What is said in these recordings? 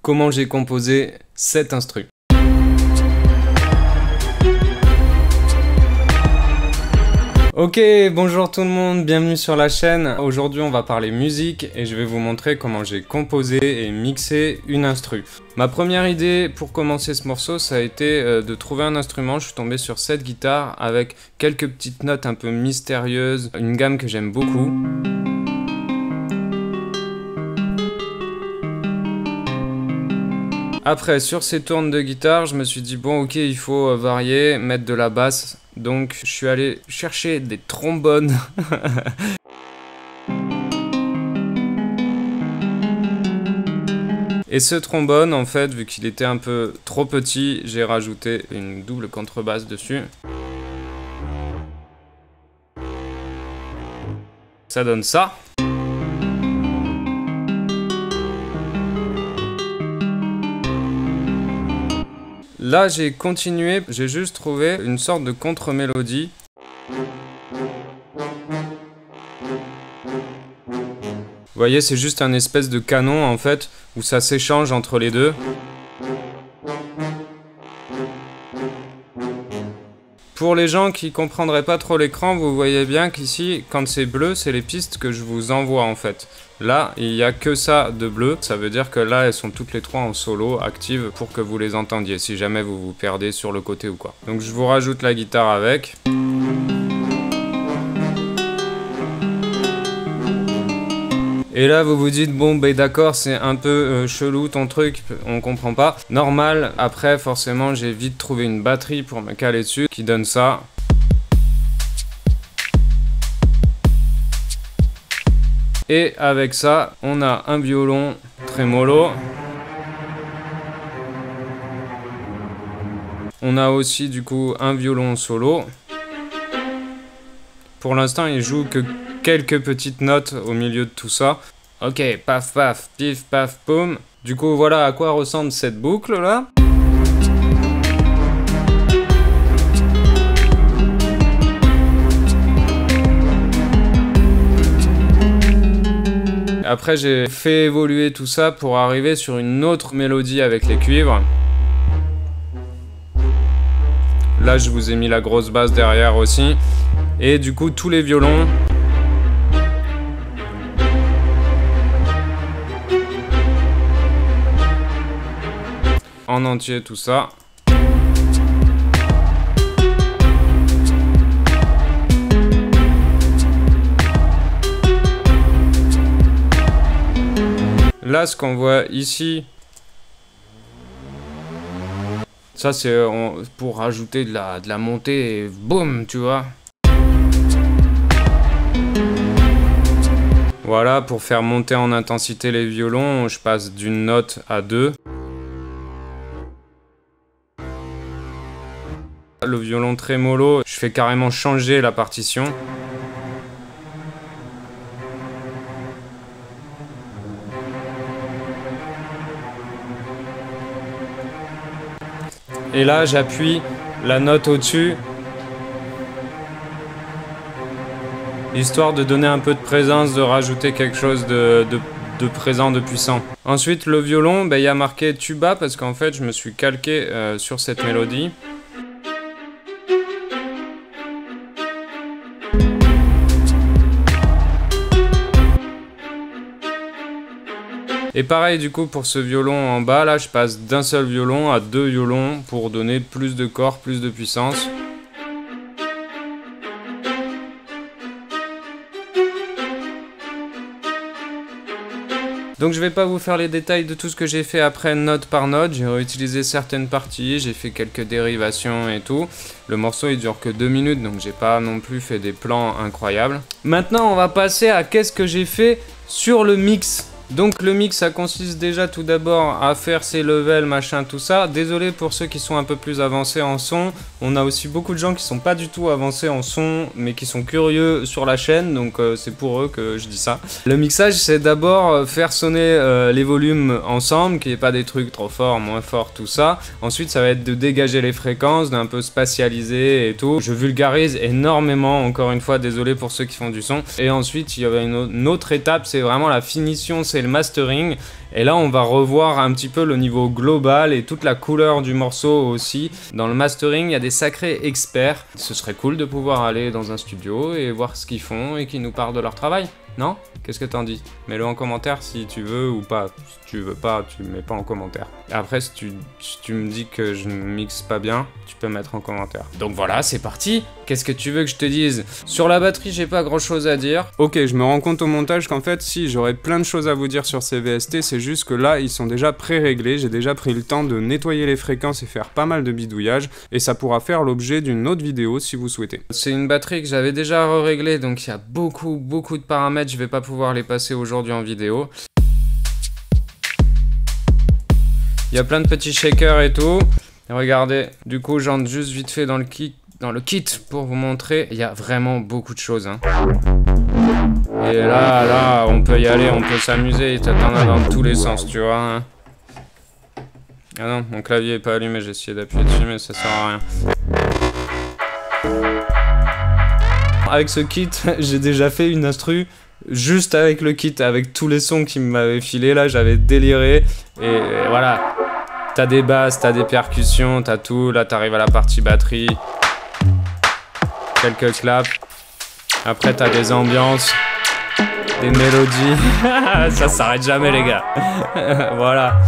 comment j'ai composé cet instru. Ok, bonjour tout le monde, bienvenue sur la chaîne. Aujourd'hui on va parler musique et je vais vous montrer comment j'ai composé et mixé une instru. Ma première idée pour commencer ce morceau, ça a été de trouver un instrument. Je suis tombé sur cette guitare avec quelques petites notes un peu mystérieuses, une gamme que j'aime beaucoup. Après, sur ces tournes de guitare, je me suis dit bon ok, il faut varier, mettre de la basse. Donc je suis allé chercher des trombones. Et ce trombone, en fait, vu qu'il était un peu trop petit, j'ai rajouté une double contrebasse dessus. Ça donne ça. Là, j'ai continué, j'ai juste trouvé une sorte de contre-mélodie. Vous voyez, c'est juste un espèce de canon, en fait, où ça s'échange entre les deux. Pour les gens qui comprendraient pas trop l'écran, vous voyez bien qu'ici, quand c'est bleu, c'est les pistes que je vous envoie en fait. Là, il n'y a que ça de bleu, ça veut dire que là, elles sont toutes les trois en solo, actives pour que vous les entendiez, si jamais vous vous perdez sur le côté ou quoi. Donc je vous rajoute la guitare avec. Et là, vous vous dites, bon, ben d'accord, c'est un peu chelou ton truc, on comprend pas. Normal, après, forcément, j'ai vite trouvé une batterie pour me caler dessus, qui donne ça. Et avec ça, on a un violon trémolo. On a aussi, du coup, un violon solo. Pour l'instant, il joue que quelques petites notes au milieu de tout ça. Ok, paf paf, pif paf poum. Du coup, voilà à quoi ressemble cette boucle là. Après, j'ai fait évoluer tout ça pour arriver sur une autre mélodie avec les cuivres. Là, je vous ai mis la grosse basse derrière aussi. Et du coup, tous les violons. En entier, tout ça. Là, ce qu'on voit ici, ça c'est pour rajouter de la montée et boum, tu vois. Voilà, pour faire monter en intensité les violons, je passe d'une note à deux. Le violon trémolo, je fais carrément changer la partition. Et là, j'appuie la note au-dessus, histoire de donner un peu de présence, de rajouter quelque chose de présent, de puissant. Ensuite, le violon, ben, y a marqué tuba parce qu'en fait, je me suis calqué sur cette mélodie. Et pareil du coup pour ce violon en bas, là je passe d'un seul violon à deux violons pour donner plus de corps, plus de puissance. Donc je vais pas vous faire les détails de tout ce que j'ai fait après note par note, j'ai réutilisé certaines parties, j'ai fait quelques dérivations et tout. Le morceau il dure que 2 minutes donc j'ai pas non plus fait des plans incroyables. Maintenant on va passer à qu'est-ce que j'ai fait sur le mix. Donc le mix ça consiste déjà tout d'abord à faire ses levels, machin, tout ça. Désolé pour ceux qui sont un peu plus avancés en son. On a aussi beaucoup de gens qui sont pas du tout avancés en son mais qui sont curieux sur la chaîne, donc c'est pour eux que je dis ça. Le mixage c'est d'abord faire sonner les volumes ensemble, qu'il n'y ait pas des trucs trop forts, moins forts, tout ça. Ensuite ça va être de dégager les fréquences, d'un peu spatialiser et tout. Je vulgarise énormément, encore une fois, désolé pour ceux qui font du son. Et ensuite il y avait une autre étape, c'est vraiment la finition c'est le mastering. Et là, on va revoir un petit peu le niveau global et toute la couleur du morceau aussi. Dans le mastering, il y a des sacrés experts. Ce serait cool de pouvoir aller dans un studio et voir ce qu'ils font et qu'ils nous parlent de leur travail. Non? Qu'est-ce que t'en dis? Mets-le en commentaire si tu veux ou pas. Si tu veux pas, tu mets pas en commentaire. Et après, si tu me dis que je ne mixe pas bien, tu peux mettre en commentaire. Donc voilà, c'est parti. Qu'est-ce que tu veux que je te dise? Sur la batterie, j'ai pas grand-chose à dire. Ok, je me rends compte au montage qu'en fait, si, j'aurais plein de choses à vous dire sur ces VST, c'est juste que là, ils sont déjà pré-réglés. J'ai déjà pris le temps de nettoyer les fréquences et faire pas mal de bidouillage. Et ça pourra faire l'objet d'une autre vidéo si vous souhaitez. C'est une batterie que j'avais déjà réglée, donc il y a beaucoup de paramètres. Je vais pas pouvoir les passer aujourd'hui en vidéo. Il y a plein de petits shakers et tout. Et regardez, du coup j'entre juste vite fait dans le kit pour vous montrer. Il y a vraiment beaucoup de choses, hein. Et là, on peut y aller, on peut s'amuser. T'en as dans tous les sens, tu vois, hein. Ah non, mon clavier est pas allumé, j'ai essayé d'appuyer dessus mais ça sert à rien. Avec ce kit, j'ai déjà fait une instru juste avec le kit, avec tous les sons qu'il m'avait filé. Là, j'avais déliré. Et voilà. T'as des basses, t'as des percussions, t'as tout. Là, t'arrives à la partie batterie. Quelques claps. Après, t'as des ambiances. Des mélodies. Ça s'arrête jamais, les gars. Voilà.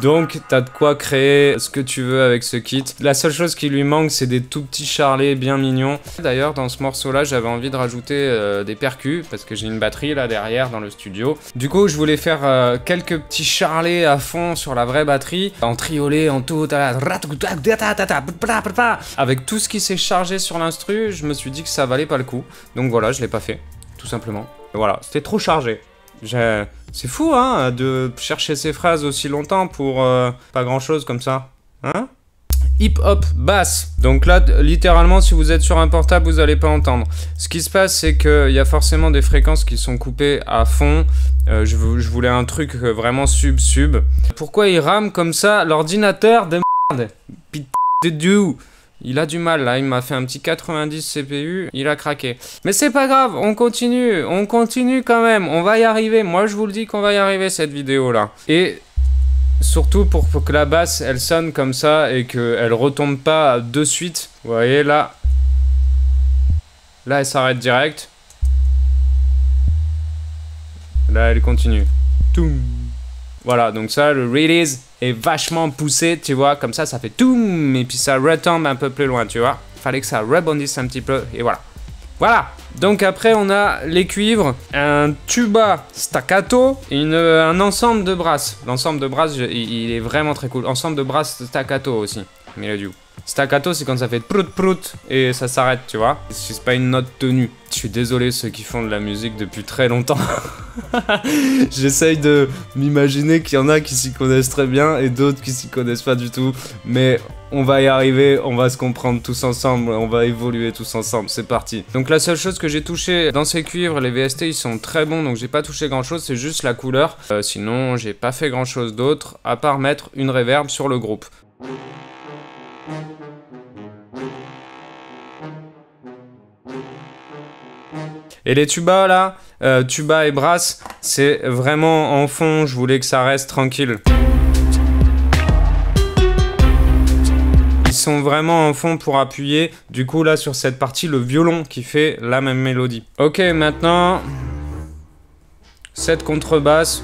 Donc, t'as de quoi créer ce que tu veux avec ce kit. La seule chose qui lui manque, c'est des tout petits charlets bien mignons. D'ailleurs, dans ce morceau-là, j'avais envie de rajouter des percus, parce que j'ai une batterie là derrière dans le studio. Du coup, je voulais faire quelques petits charlets à fond sur la vraie batterie, en triolet, en tout, avec tout ce qui s'est chargé sur l'instru. Je me suis dit que ça valait pas le coup. Donc voilà, je l'ai pas fait, tout simplement. Et voilà, c'était trop chargé. C'est fou, hein, de chercher ces phrases aussi longtemps pour pas grand-chose comme ça. Hein? Hip-hop basse. Donc là, littéralement, si vous êtes sur un portable, vous n'allez pas entendre. Ce qui se passe, c'est qu'il y a forcément des fréquences qui sont coupées à fond. Je voulais un truc vraiment sub-sub. Pourquoi il rame comme ça? L'ordinateur de merde. Putain de Dieu. Il a du mal là, il m'a fait un petit 90 CPU, il a craqué. Mais c'est pas grave, on continue quand même, on va y arriver. Moi je vous le dis qu'on va y arriver cette vidéo là. Et surtout pour que la basse elle sonne comme ça et qu'elle retombe pas de suite. Vous voyez là, elle s'arrête direct. Là elle continue. Toum. Voilà, donc ça, le release est vachement poussé, tu vois, comme ça fait toum, et puis ça retombe un peu plus loin, tu vois. Fallait que ça rebondisse un petit peu, et voilà. Voilà, donc après on a les cuivres, un tuba staccato et un ensemble de brasses. L'ensemble de brasses, il est vraiment très cool. Ensemble de brasses staccato aussi, Melodiou. Staccato, c'est quand ça fait prout prout et ça s'arrête, tu vois. C'est pas une note tenue. Je suis désolé ceux qui font de la musique depuis très longtemps. J'essaye de m'imaginer qu'il y en a qui s'y connaissent très bien et d'autres qui s'y connaissent pas du tout. Mais on va y arriver, on va se comprendre tous ensemble, on va évoluer tous ensemble, c'est parti. Donc la seule chose que j'ai touché dans ces cuivres, les VST ils sont très bons, donc j'ai pas touché grand chose, c'est juste la couleur. Sinon j'ai pas fait grand chose d'autre, à part mettre une reverb sur le groupe. Et les tubas là, tuba et brasse, c'est vraiment en fond, je voulais que ça reste tranquille. Ils sont vraiment en fond pour appuyer, du coup là sur cette partie, le violon qui fait la même mélodie. Ok, maintenant, cette contrebasse,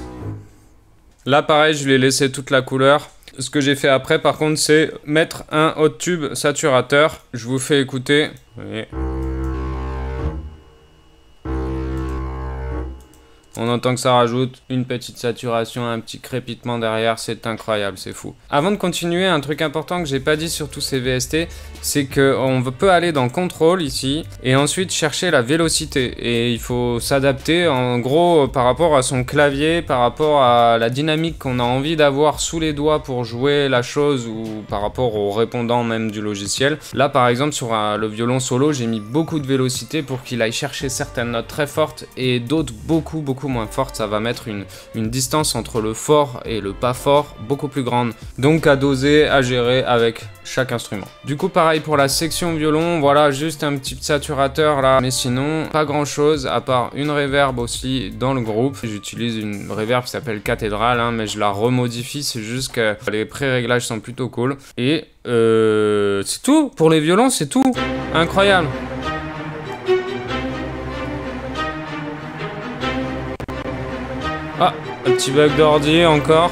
là pareil, je lui ai laissé toute la couleur. Ce que j'ai fait après par contre, c'est mettre un hot tube saturateur. Je vous fais écouter. Vous voyez. On entend que ça rajoute une petite saturation, un petit crépitement derrière, c'est incroyable, c'est fou. Avant de continuer, un truc important que j'ai pas dit sur tous ces VST, c'est qu'on peut aller dans Control ici, et ensuite chercher la vélocité. Et il faut s'adapter en gros par rapport à son clavier, par rapport à la dynamique qu'on a envie d'avoir sous les doigts pour jouer la chose, ou par rapport au répondant même du logiciel. Là par exemple sur le violon solo, j'ai mis beaucoup de vélocité pour qu'il aille chercher certaines notes très fortes, et d'autres beaucoup beaucoup moins forte, ça va mettre une distance entre le fort et le pas fort beaucoup plus grande. Donc à doser, à gérer avec chaque instrument. Du coup pareil pour la section violon, voilà juste un petit saturateur là, mais sinon pas grand chose à part une reverb aussi dans le groupe. J'utilise une reverb qui s'appelle Cathédrale, hein, mais je la remodifie, c'est juste que les pré-réglages sont plutôt cool. Et c'est tout, pour les violons c'est tout, incroyable. Ah, un petit bug d'ordi encore.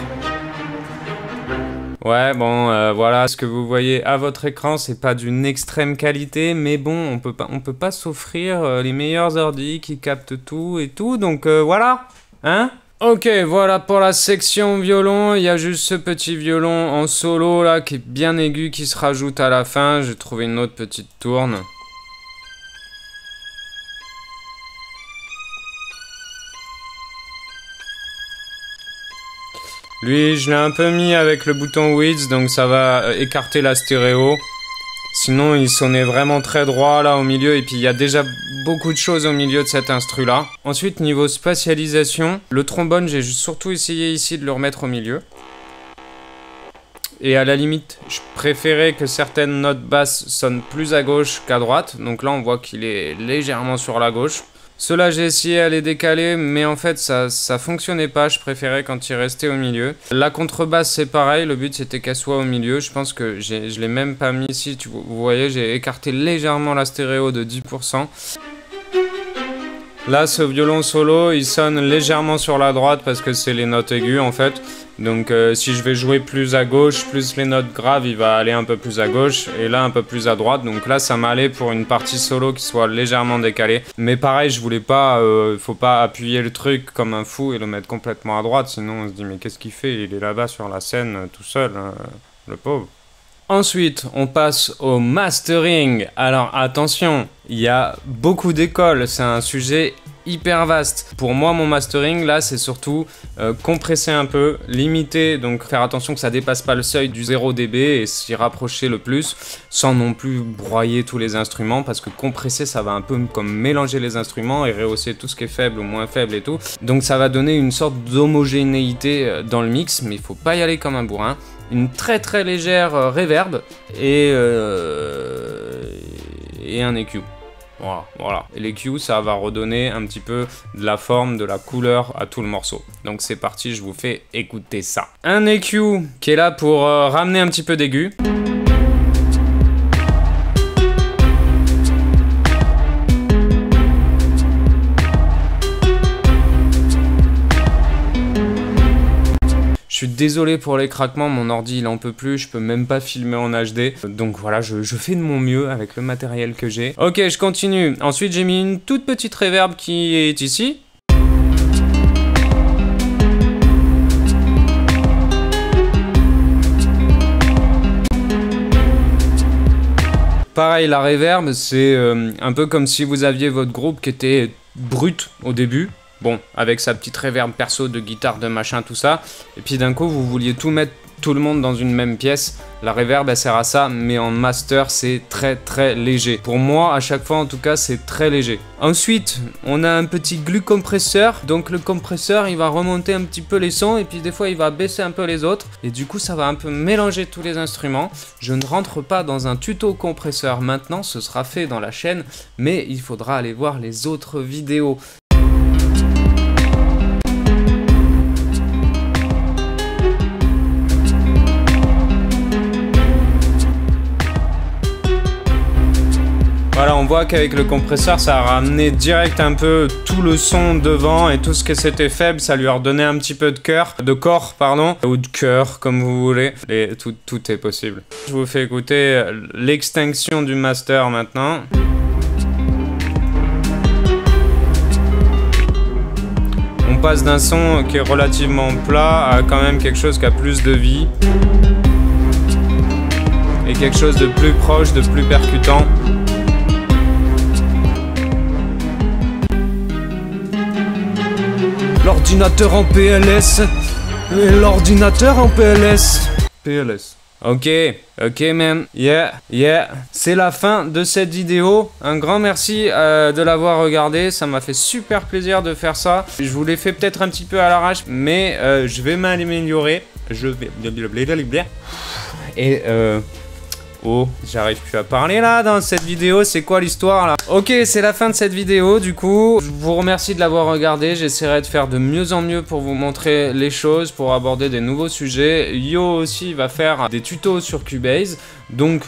Ouais, bon, voilà, ce que vous voyez à votre écran, c'est pas d'une extrême qualité, mais bon, on peut pas s'offrir les meilleurs ordi qui captent tout et tout, donc voilà, hein? Ok, voilà pour la section violon, il y a juste ce petit violon en solo là, qui est bien aigu, qui se rajoute à la fin, j'ai trouvé une autre petite tourne. Lui, je l'ai un peu mis avec le bouton Width, donc ça va écarter la stéréo. Sinon, il sonnait vraiment très droit là au milieu, et puis il y a déjà beaucoup de choses au milieu de cet instru là. Ensuite, niveau spatialisation, le trombone, j'ai surtout essayé ici de le remettre au milieu. Et à la limite, je préférais que certaines notes basses sonnent plus à gauche qu'à droite. Donc là, on voit qu'il est légèrement sur la gauche. Ceux-là, j'ai essayé à les décaler, mais en fait, ça fonctionnait pas. Je préférais quand il restait au milieu. La contrebasse, c'est pareil. Le but, c'était qu'elle soit au milieu. Je pense que je l'ai même pas mis ici. Vous voyez, j'ai écarté légèrement la stéréo de 10%. Là, ce violon solo, il sonne légèrement sur la droite parce que c'est les notes aiguës, en fait. Donc, si je vais jouer plus à gauche, plus les notes graves, il va aller un peu plus à gauche. Et là, un peu plus à droite. Donc là, ça m'allait pour une partie solo qui soit légèrement décalée. Mais pareil, je voulais pas... faut pas appuyer le truc comme un fou et le mettre complètement à droite. Sinon, on se dit, mais qu'est-ce qu'il fait? Il est là-bas sur la scène, tout seul, le pauvre. Ensuite, on passe au mastering. Alors, attention, il y a beaucoup d'écoles. C'est un sujet hyper vaste. Pour moi, mon mastering, là, c'est surtout compresser un peu, limiter, donc faire attention que ça dépasse pas le seuil du 0 dB et s'y rapprocher le plus, sans non plus broyer tous les instruments, parce que compresser, ça va un peu comme mélanger les instruments et rehausser tout ce qui est faible ou moins faible et tout. Donc, ça va donner une sorte d'homogénéité dans le mix, mais il faut pas y aller comme un bourrin. Une très très légère reverb et un EQ. Voilà. Et l'EQ, ça va redonner un petit peu de la forme, de la couleur à tout le morceau. Donc c'est parti, je vous fais écouter ça. Un EQ qui est là pour ramener un petit peu d'aigu. Je suis désolé pour les craquements, mon ordi il en peut plus, je peux même pas filmer en HD. Donc voilà, je fais de mon mieux avec le matériel que j'ai. Ok, je continue. Ensuite, j'ai mis une toute petite reverb qui est ici. Pareil, la reverb, c'est un peu comme si vous aviez votre groupe qui était brut au début. Bon, avec sa petite reverb perso de guitare, de machin, tout ça. Et puis d'un coup, vous vouliez tout mettre, tout le monde dans une même pièce. La reverb, elle sert à ça, mais en master, c'est très très léger. Pour moi, à chaque fois, en tout cas, c'est très léger. Ensuite, on a un petit glue compresseur. Donc le compresseur, il va remonter un petit peu les sons, et puis des fois, il va baisser un peu les autres. Et du coup, ça va un peu mélanger tous les instruments. Je ne rentre pas dans un tuto compresseur maintenant, ce sera fait dans la chaîne, mais il faudra aller voir les autres vidéos. Voilà, on voit qu'avec le compresseur, ça a ramené direct un peu tout le son devant et tout ce que c'était faible, ça lui a redonné un petit peu de corps, pardon, ou de cœur, comme vous voulez. Et tout est possible. Je vous fais écouter l'extinction du master maintenant. On passe d'un son qui est relativement plat à quand même quelque chose qui a plus de vie. Et quelque chose de plus proche, de plus percutant. L'ordinateur en PLS. L'ordinateur en PLS. PLS. Ok, man, yeah. C'est la fin de cette vidéo. Un grand merci de l'avoir regardé. Ça m'a fait super plaisir de faire ça. Je vous l'ai fait peut-être un petit peu à l'arrache, mais je vais m'améliorer. Et oh, j'arrive plus à parler là dans cette vidéo, c'est quoi l'histoire là? Ok, c'est la fin de cette vidéo, du coup, je vous remercie de l'avoir regardé, j'essaierai de faire de mieux en mieux pour vous montrer les choses, pour aborder des nouveaux sujets. Yo aussi va faire des tutos sur Cubase, donc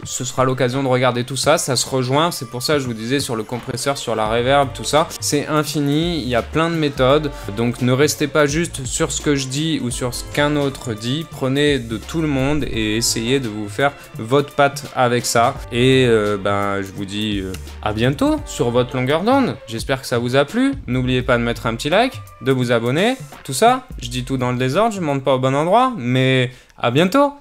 ce sera l'occasion de regarder tout ça, ça se rejoint, c'est pour ça que je vous disais sur le compresseur, sur la reverb, tout ça, c'est infini, il y a plein de méthodes, donc ne restez pas juste sur ce que je dis ou sur ce qu'un autre dit, prenez de tout le monde et essayez de vous faire votre patte avec ça, et je vous dis à bientôt sur votre longueur d'onde, j'espère que ça vous a plu, n'oubliez pas de mettre un petit like, de vous abonner, tout ça, je dis tout dans le désordre, je monte pas au bon endroit, mais à bientôt.